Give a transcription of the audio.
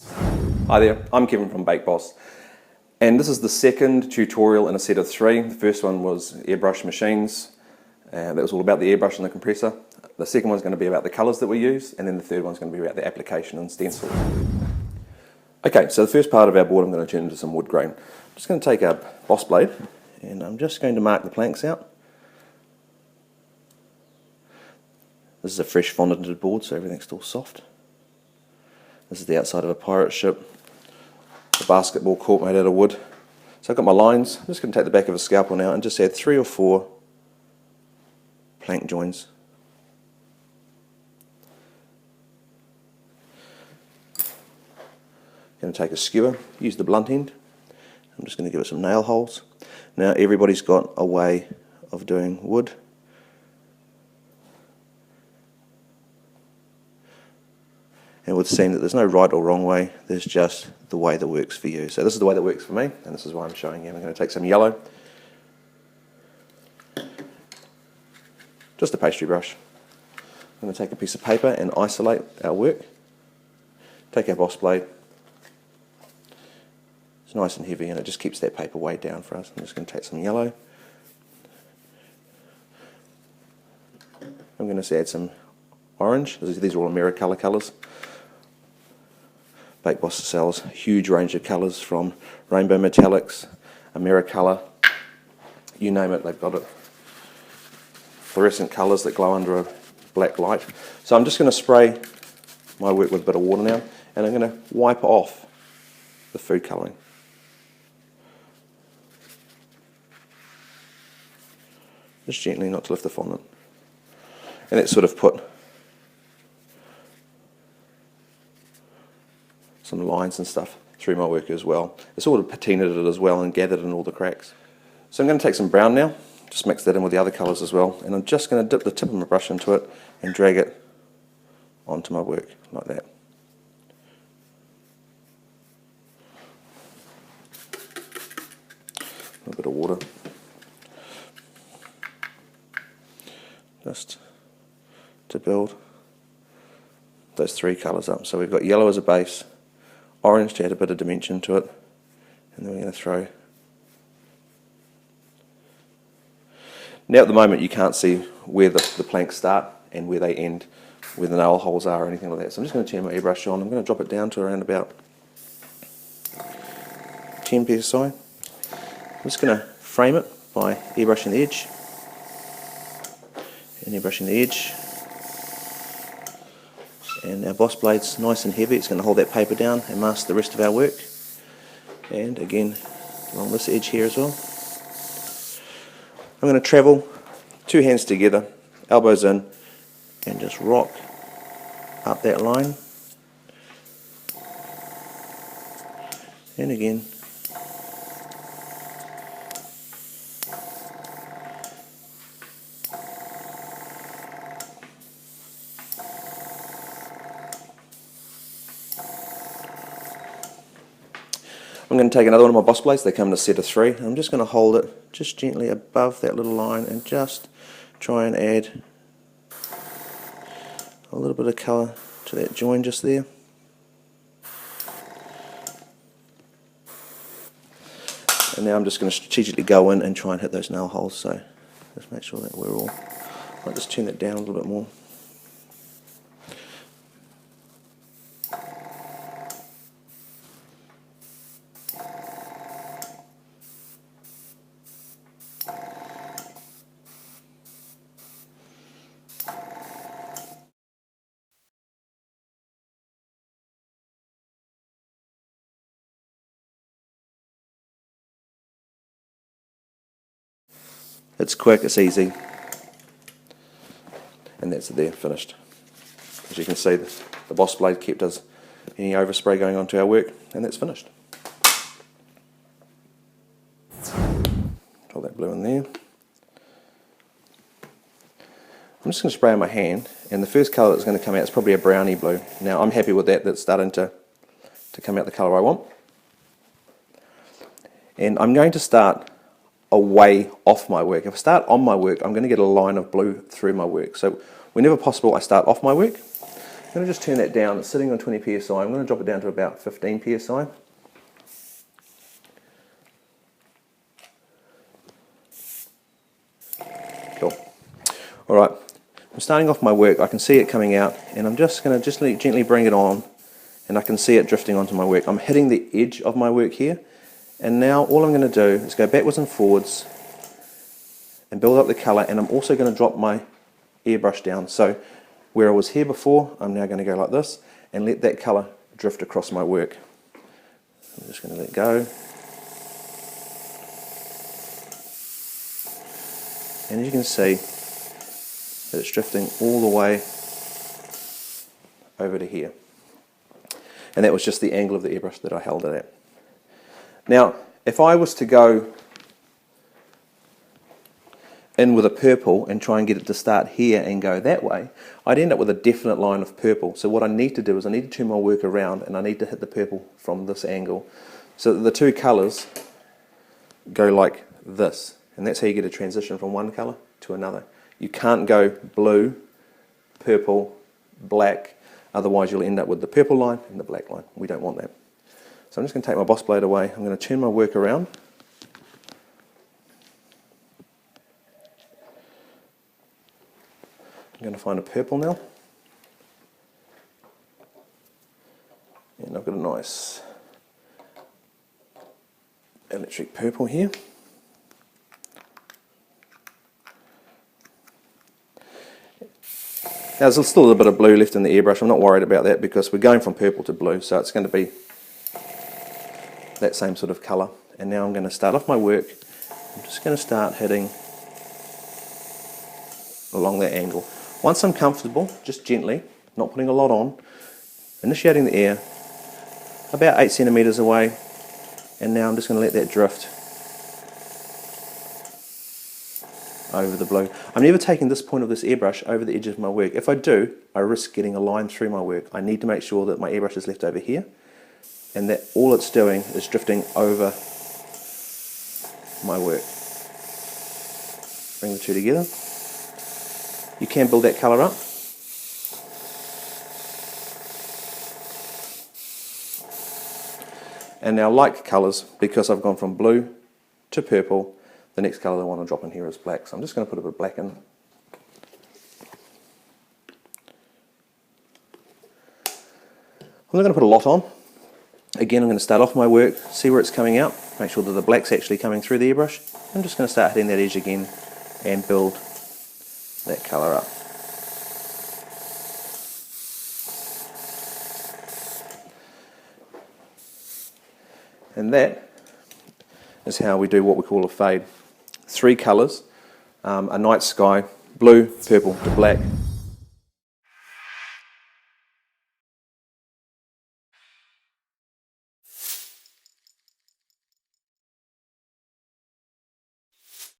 Hi there, I'm Kevin from Bake Boss, and this is the second tutorial in a set of 3. The first one was airbrush machines, that was all about the airbrush and the compressor. The second one's going to be about the colours that we use, and then the third one's going to be about the application and stencils. Okay, so the first part of our board I'm going to turn into some wood grain. I'm just going to take a boss blade, and I'm just going to mark the planks out. This is a fresh fondant board, so everything's still soft. This is the outside of a pirate ship. A basketball court made out of wood. So I've got my lines. I'm just going to take the back of a scalpel now and just add 3 or 4 plank joins. Going to take a skewer, use the blunt end. I'm just going to give it some nail holes. Now everybody's got a way of doing wood. And would seem that there's no right or wrong way, there's just the way that works for you. So this is the way that works for me, and this is why I'm showing you. I'm going to take some yellow, just a pastry brush. I'm going to take a piece of paper and isolate our work. Take our boss blade. It's nice and heavy and it just keeps that paper weighed down for us. I'm just going to take some yellow. I'm going to add some orange. These are all AmeriColor colours. Bake Boss sells a huge range of colours from rainbow metallics, AmeriColor, you name it, they've got it. Fluorescent colours that glow under a black light. So I'm just going to spray my work with a bit of water now, and I'm going to wipe off the food colouring. Just gently, not to lift the fondant. And that sort of put some lines and stuff through my work as well. It sort of patinaed it as well and gathered in all the cracks. So I'm going to take some brown now, just mix that in with the other colours as well, and I'm just going to dip the tip of my brush into it and drag it onto my work like that. A little bit of water. Just to build those 3 colours up. So we've got yellow as a base, orange to add a bit of dimension to it, and then we're going to throw. Now at the moment you can't see where the planks start and where they end, where the nail holes are or anything like that. So I'm just going to turn my airbrush on. I'm going to drop it down to around about 10 psi. I'm just going to frame it by airbrushing the edge and airbrushing the edge. And our boss blade's nice and heavy, it's going to hold that paper down and mask the rest of our work. And again, along this edge here as well. I'm going to travel 2 hands together, elbows in, and just rock up that line. And again. I'm going to take another one of my boss blades. They come in a set of 3. I'm just going to hold it just gently above that little line and just try and add a little bit of colour to that join just there. And now I'm just going to strategically go in and try and hit those nail holes. So just make sure that we're all. I'll just turn that down a little bit more. It's quick, it's easy, and that's it there, finished. As you can see, the boss blade kept us any overspray going onto our work, and that's finished. Put that blue in there. I'm just going to spray on my hand, and the first colour that's going to come out is probably a brownie blue. Now I'm happy with that, that's starting to come out the colour I want. And I'm going to start away off my work. If I start on my work, I'm going to get a line of blue through my work. So whenever possible, I start off my work, going to just turn that down. It's sitting on 20 psi. I'm going to drop it down to about 15 psi. Cool. All right. I'm starting off my work. I can see it coming out, and I'm just going to gently bring it on, and I can see it drifting onto my work. I'm hitting the edge of my work here, and now all I'm going to do is go backwards and forwards and build up the colour, and I'm also going to drop my airbrush down. So where I was here before, I'm now going to go like this and let that colour drift across my work. I'm just going to let go. And as you can see, that it's drifting all the way over to here. And that was just the angle of the airbrush that I held it at. Now, if I was to go in with a purple and try and get it to start here and go that way, I'd end up with a definite line of purple. So what I need to do is I need to turn my work around, and I need to hit the purple from this angle so that the two colours go like this. And that's how you get a transition from one colour to another. You can't go blue, purple, black, otherwise you'll end up with the purple line and the black line. We don't want that. So I'm just going to take my boss blade away. I'm going to turn my work around. I'm going to find a purple now. And I've got a nice electric purple here. Now there's still a little bit of blue left in the airbrush. I'm not worried about that because we're going from purple to blue, so it's going to be that same sort of colour. And now I'm going to start off my work. I'm just going to start hitting along that angle. Once I'm comfortable, just gently, not putting a lot on, initiating the air about 8 centimetres away, and now I'm just going to let that drift over the blue. I'm never taking this point of this airbrush over the edge of my work. If I do, I risk getting a line through my work. I need to make sure that my airbrush is left over here, and that all it's doing is drifting over my work. Bring the two together. You can build that colour up. And now, like colours, because I've gone from blue to purple, the next colour I want to drop in here is black. So I'm just going to put a bit of black in. I'm not going to put a lot on. Again, I'm going to start off my work, see where it's coming out, make sure that the black's actually coming through the airbrush. I'm just going to start hitting that edge again and build that colour up. And that is how we do what we call a fade. 3 colours, a night sky, blue, purple to black,